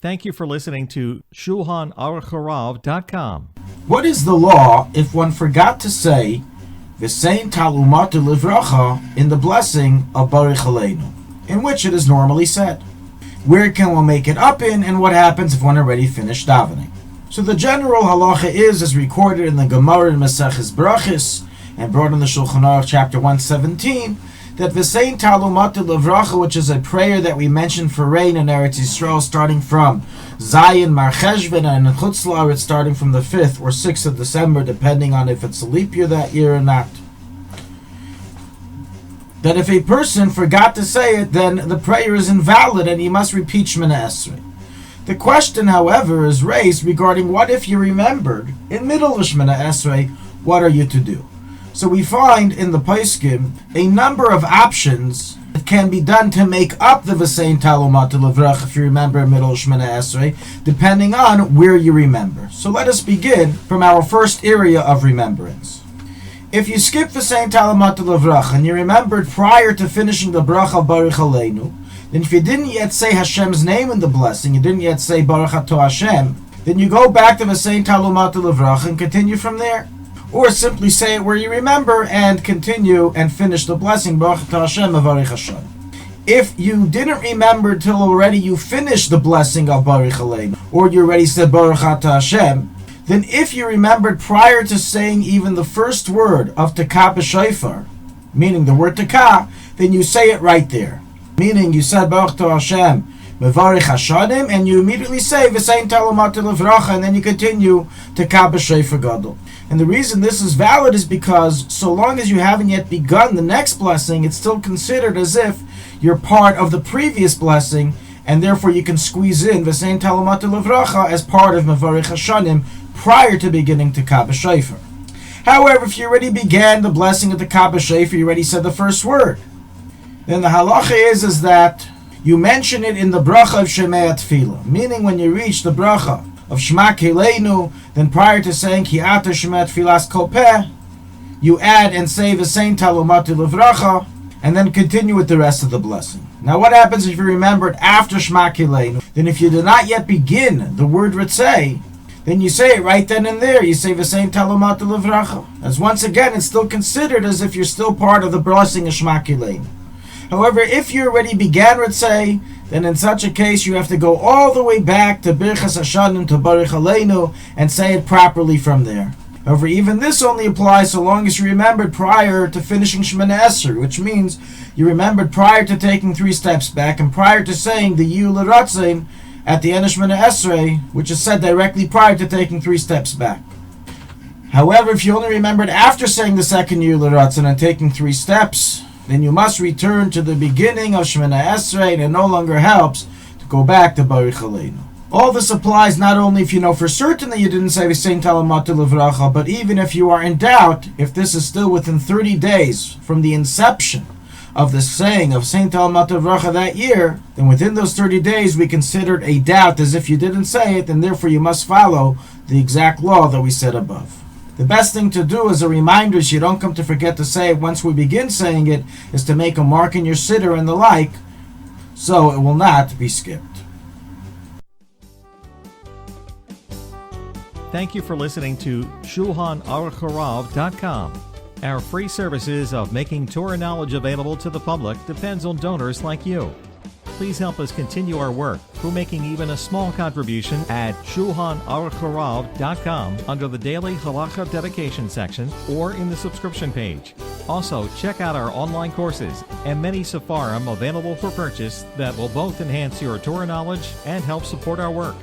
Thank you for listening to Shulchanaruchharav.com. What is the law if one forgot to say Vesein Umatar livracha in the blessing of Baruch Aleinu, in which it is normally said? Where can one make it up in, and what happens if one already finished davening? So the general halacha is, as recorded in the Gemara in Maseches Brachos and brought in the Shulchan Aruch chapter 117, that Vesein Umatar livracha, which is a prayer that we mentioned for rain in Eretz Yisrael, starting from Zayin Mar Cheshvan, and in Chutz La'aretz starting from the 5th or 6th of December, depending on if it's a leap year that year or not. That if a person forgot to say it, then the prayer is invalid and he must repeat Shemana Esrei. The question, however, is raised regarding what if you remembered in middle of Shemana Esrei, what are you to do? So we find in the Poskim a number of options that can be done to make up the Vesein Umatar livracha if you remember in middle of Shemana Esrei, depending on where you remember. So let us begin from our first area of remembrance. If you skip Vesein Umatar livracha and you remembered prior to finishing the bracha of Baruch Aleinu, then if you didn't yet say Hashem's name in the blessing, you didn't yet say Baruch Ato Hashem, then you go back to Vesein Umatar livracha and continue from there. Or simply say it where you remember and continue and finish the blessing, Baruch Ato Hashem Mevarich Hashem. If you didn't remember till already you finished the blessing of Baruch Aleinu, or you already said Baruch Ato Hashem, then if you remembered prior to saying even the first word of Tekah b'shofar, meaning the word Tekah, then you say it right there. Meaning you said Baruch Ato Hashem Mevarich Hashanim, and you immediately say Vesein Umatar livracha, and then you continue Tekah b'shofar gadol. And the reason this is valid is because so long as you haven't yet begun the next blessing, it's still considered as if you're part of the previous blessing, and therefore you can squeeze in Vesein Umatar livracha as part of Mevarich Hashanim prior to beginning Tekah b'shofar. However, if you already began the blessing of Tekah b'shofar, you already said the first word, then the halacha is that you mention it in the bracha of Shemei Tefillah, meaning when you reach the bracha of Shema Keleinu, then prior to saying Ki Ata Shema Tfilas Kol Peh, you add and say Vesein Umatar livracha, and then continue with the rest of the blessing. Now what happens if you remembered after Shema Keleinu? Then if you did not yet begin the word Ritzei, then you say it right then and there. You say Vesein Umatar livracha. As once again, it's still considered as if you're still part of the blessing of Shema Keleinu. However, if you already began Ritzei, then in such a case you have to go all the way back to Birchas Hashanim, to Baruch Aleinu, and say it properly from there. However, even this only applies so long as you remembered prior to finishing Shemana Esrei, which means you remembered prior to taking 3 steps back and prior to saying the Yu L'Ratzein at the end of Shemana Esrei, which is said directly prior to taking 3 steps back. However, if you only remembered after saying the second Yu L'Ratzein and taking 3 steps, then you must return to the beginning of Shemana Esrei, and it no longer helps to go back to Baruch Aleinu. All this applies not only if you know for certain that you didn't say Vesein Umatar livracha, but even if you are in doubt, if this is still within 30 days from the inception of the saying of Vesein Umatar livracha that year, then within those 30 days we considered a doubt as if you didn't say it, and therefore you must follow the exact law that we said above. The best thing to do as a reminder, so you don't come to forget to say it once we begin saying it, is to make a mark in your siddur and the like, so it will not be skipped. Thank you for listening to Shulchanaruchharav.com. Our free services of making Torah knowledge available to the public depends on donors like you. Please help us continue our work through making even a small contribution at Shulchanaruchharav.com under the Daily Halacha Dedication section or in the subscription page. Also, check out our online courses and many sefarim available for purchase that will both enhance your Torah knowledge and help support our work.